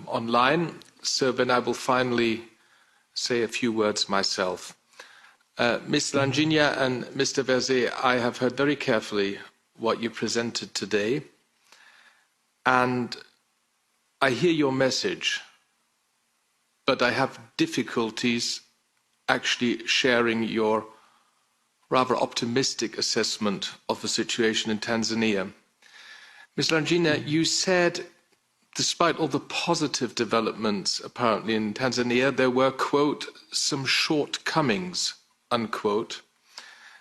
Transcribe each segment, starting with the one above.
online, so then I will finally say a few words myself. Ms. Laingilia and Mr. Verzé, I have heard very carefully what you presented today, and I hear your message, but I have difficulties actually sharing your rather optimistic assessment of the situation in Tanzania. Ms. Laingilia, you said, despite all the positive developments apparently in Tanzania, there were, quote, some shortcomings, unquote.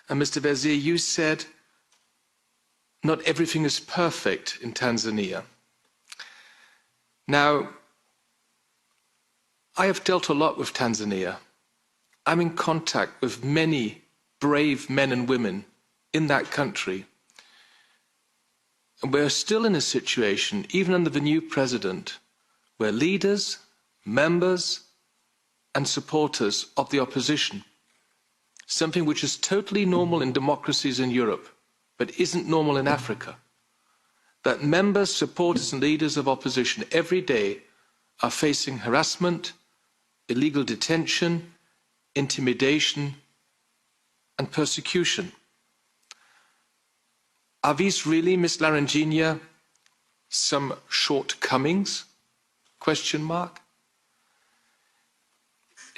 And Mr. Verzé, you said, not everything is perfect in Tanzania. Now, I have dealt a lot with Tanzania. I'm in contact with many brave men and women in that country. And we're still in a situation, even under the new president, where leaders, members, and supporters of the opposition, something which is totally normal in democracies in Europe, but isn't normal in Africa, that members, supporters, and leaders of opposition every day are facing harassment, illegal detention, intimidation, and persecution. Are these really, Ms. Laingilia, some shortcomings? Question mark.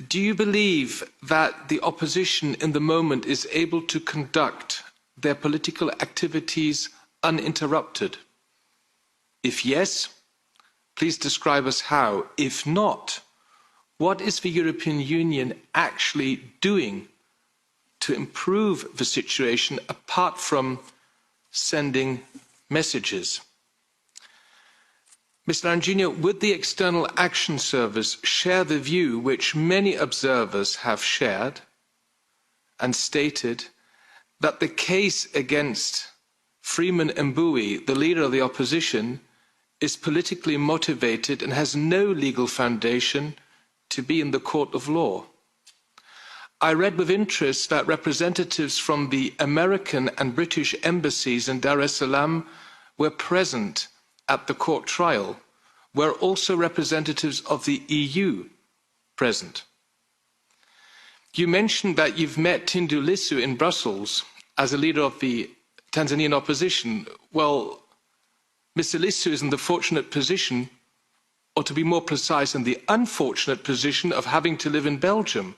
Do you believe that the opposition in the moment is able to conduct their political activities uninterrupted? If yes, please describe us how. If not, what is the European Union actually doing to improve the situation apart from sending messages? Ms. Laingilia, would the External Action Service share the view which many observers have shared and stated that the case against Freeman Mbowe, the leader of the opposition, is politically motivated and has no legal foundation to be in the court of law? I read with interest that representatives from the American and British embassies in Dar es Salaam were present at the court trial. Were also representatives of the EU present? You mentioned that you've met Tundu Lissu in Brussels as a leader of the Tanzanian opposition. Well, Mr. Lissu is in the fortunate position, or to be more precise, in the unfortunate position of having to live in Belgium.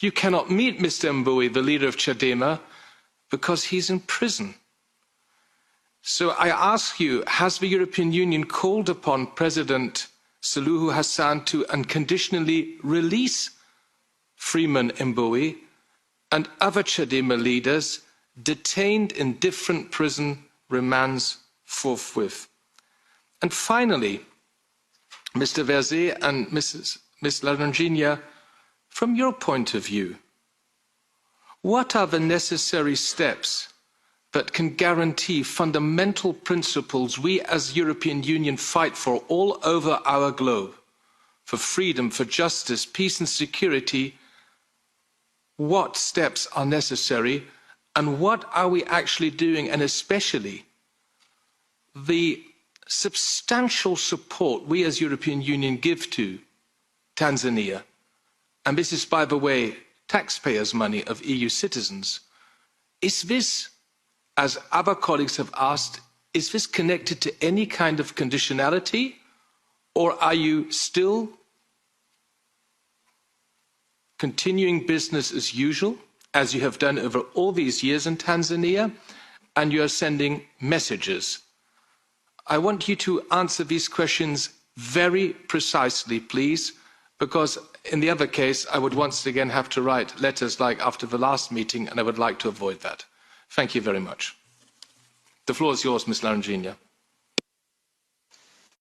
You cannot meet Mr. Mbowe, the leader of Chadema, because he's in prison. So I ask you, has the European Union called upon President Suluhu Hassan to unconditionally release Freeman Mbowe and other Chadema leaders detained in different prison remands forthwith? And finally, Mr. Verzé and Ms. Laingilia, from your point of view, what are the necessary steps that can guarantee fundamental principles we as European Union fight for all over our globe, for freedom, for justice, peace and security? What steps are necessary, and what are we actually doing, and especially the substantial support we as European Union give to Tanzania? And this is, by the way, taxpayers' money of EU citizens. Is this, as other colleagues have asked, is this connected to any kind of conditionality, or are you still continuing business as usual, as you have done over all these years in Tanzania, and you are sending messages? I want you to answer these questions very precisely, please, because in the other case, I would once again have to write letters like after the last meeting, and I would like to avoid that. Thank you very much. The floor is yours, Ms. Laingilia.